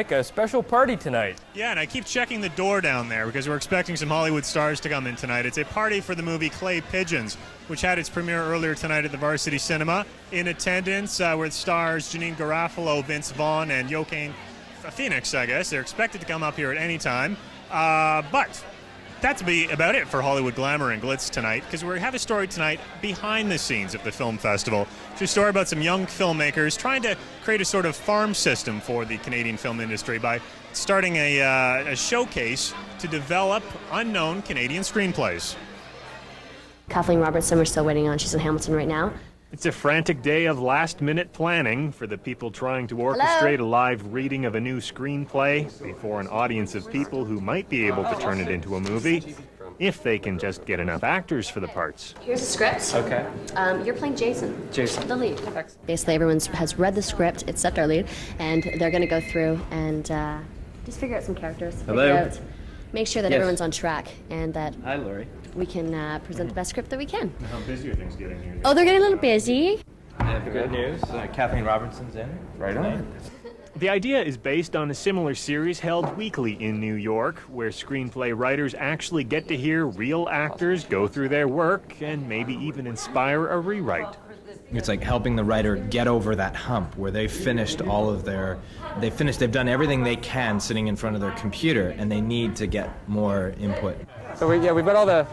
A special party tonight. Yeah, and I keep checking the door down there because we're expecting some Hollywood stars to come in tonight. It's a party for the movie Clay Pigeons, which had its premiere earlier tonight at the Varsity Cinema. In attendance with stars Janine Garofalo, Vince Vaughn, and Joaquin Phoenix, I guess. They're expected to come up here at any time. But that's about it for Hollywood Glamour and Glitz tonight, because we have a story tonight behind the scenes of the film festival. It's a story about some young filmmakers trying to create a sort of farm system for the Canadian film industry by starting a showcase to develop unknown Canadian screenplays. Kathleen Robertson we're still waiting on. She's in Hamilton right now. It's a frantic day of last-minute planning for the people trying to orchestrate a live reading of a new screenplay before an audience of people who might be able to turn it into a movie, if they can just get enough actors for the parts. Here's the script. Okay. You're playing Jason. Jason. The lead. Basically, everyone has read the script, except our lead, and they're going to go through and just figure out some characters. Make sure that everyone's on track and that Hi, Lori. we can present the best script that we can. How busy are things getting here? Oh, they're getting a little busy. I have good news. Kathleen Robertson's in. Right on. The idea is based on a similar series held weekly in New York, where screenplay writers actually get to hear real actors go through their work and maybe even inspire a rewrite. It's like helping the writer get over that hump where they've finished they've done everything they can sitting in front of their computer, and they need to get more input. So we've got all the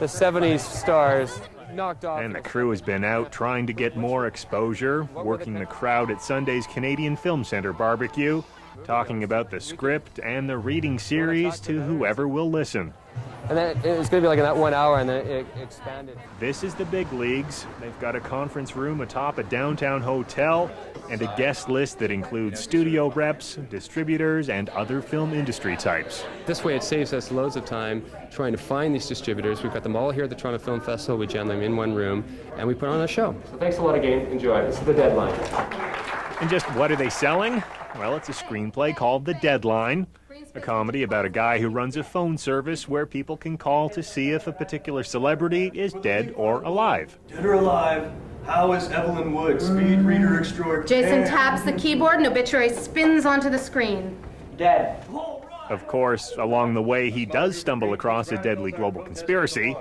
70s stars knocked off. And the crew has been out trying to get more exposure, working the crowd at Sunday's Canadian Film Centre barbecue, talking about the script and the reading series to whoever will listen. And then it was going to be like in that 1 hour, and then it expanded. This is the big leagues. They've got a conference room atop a downtown hotel and a guest list that includes studio reps, distributors, and other film industry types. This way it saves us loads of time trying to find these distributors. We've got them all here at the Toronto Film Festival. We jam them in one room, and we put on a show. So thanks a lot again. Enjoy. This is The Deadline. And just what are they selling? Well, it's a screenplay called The Deadline, a comedy about a guy who runs a phone service where people can call to see if a particular celebrity is dead or alive. Dead or alive? How is Evelyn Wood, speed reader extraordinaire? Jason taps the keyboard and obituary spins onto the screen. Dead. Of course, along the way, he does stumble across a deadly global conspiracy,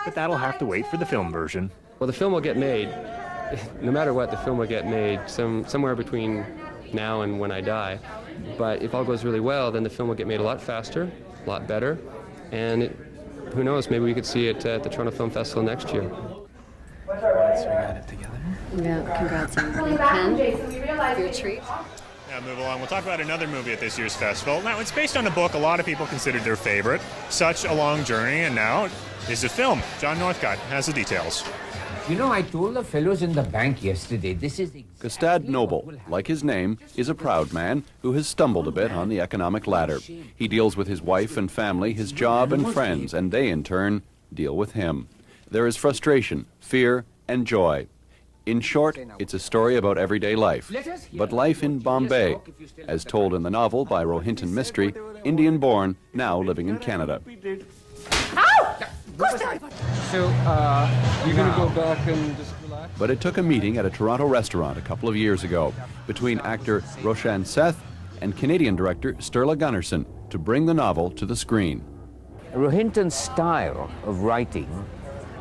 but that'll have to wait for the film version. Well, the film will get made. No matter what, the film will get made somewhere between now and when I die. But if all goes really well, then the film will get made a lot faster, a lot better, and who knows, maybe we could see it at the Toronto Film Festival next year. So we got it together. Yeah, congrats on Ken. Your treat. Now move along. We'll talk about another movie at this year's festival. Now, it's based on a book a lot of people considered their favorite, Such a Long Journey, and now is a film. John Northcott has the details. You know, I told the fellows in the bank yesterday, this is Gustad Noble, like his name, is a proud man who has stumbled a bit on the economic ladder. He deals with his wife and family, his job and friends, and they, in turn, deal with him. There is frustration, fear, and joy. In short, it's a story about everyday life, but life in Bombay, as told in the novel by Rohinton Mistry, Indian-born, now living in Canada. So, you're going to go back and just relax? But it took a meeting at a Toronto restaurant a couple of years ago between actor Roshan Seth and Canadian director Sturla Gunnarsson to bring the novel to the screen. Rohinton's style of writing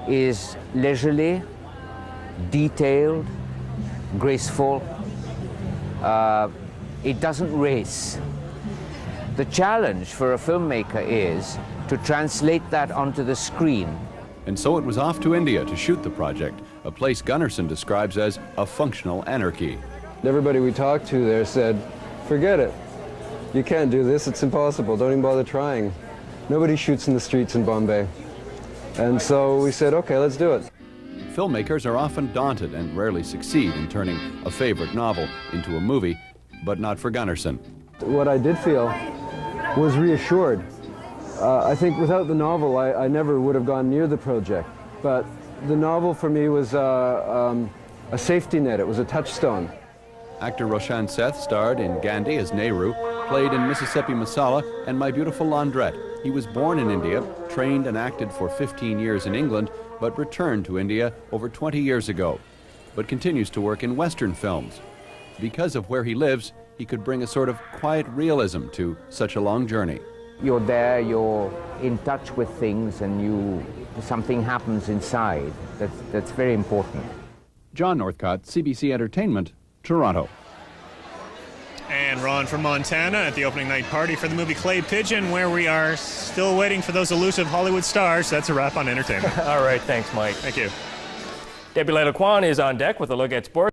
is leisurely, detailed, graceful. It doesn't race. The challenge for a filmmaker is to translate that onto the screen. And so it was off to India to shoot the project, a place Gunnarsson describes as a functional anarchy. Everybody we talked to there said, forget it. You can't do this, it's impossible, don't even bother trying. Nobody shoots in the streets in Bombay. And so we said, okay, let's do it. Filmmakers are often daunted and rarely succeed in turning a favorite novel into a movie, but not for Gunnarsson. What I did feel was reassured. I think without the novel, I never would have gone near the project. But the novel for me was a safety net. It was a touchstone. Actor Roshan Seth starred in Gandhi as Nehru, played in Mississippi Masala and My Beautiful Laundrette. He was born in India, trained and acted for 15 years in England, but returned to India over 20 years ago, but continues to work in Western films. Because of where he lives, he could bring a sort of quiet realism to such a long journey. You're there, you're in touch with things, and something happens inside. That's very important. John Northcott, CBC Entertainment, Toronto. And Ron from Montana at the opening night party for the movie Clay Pigeon, where we are still waiting for those elusive Hollywood stars. That's a wrap on entertainment. All right, thanks, Mike. Thank you. Debbie Ledequan is on deck with a look at sports.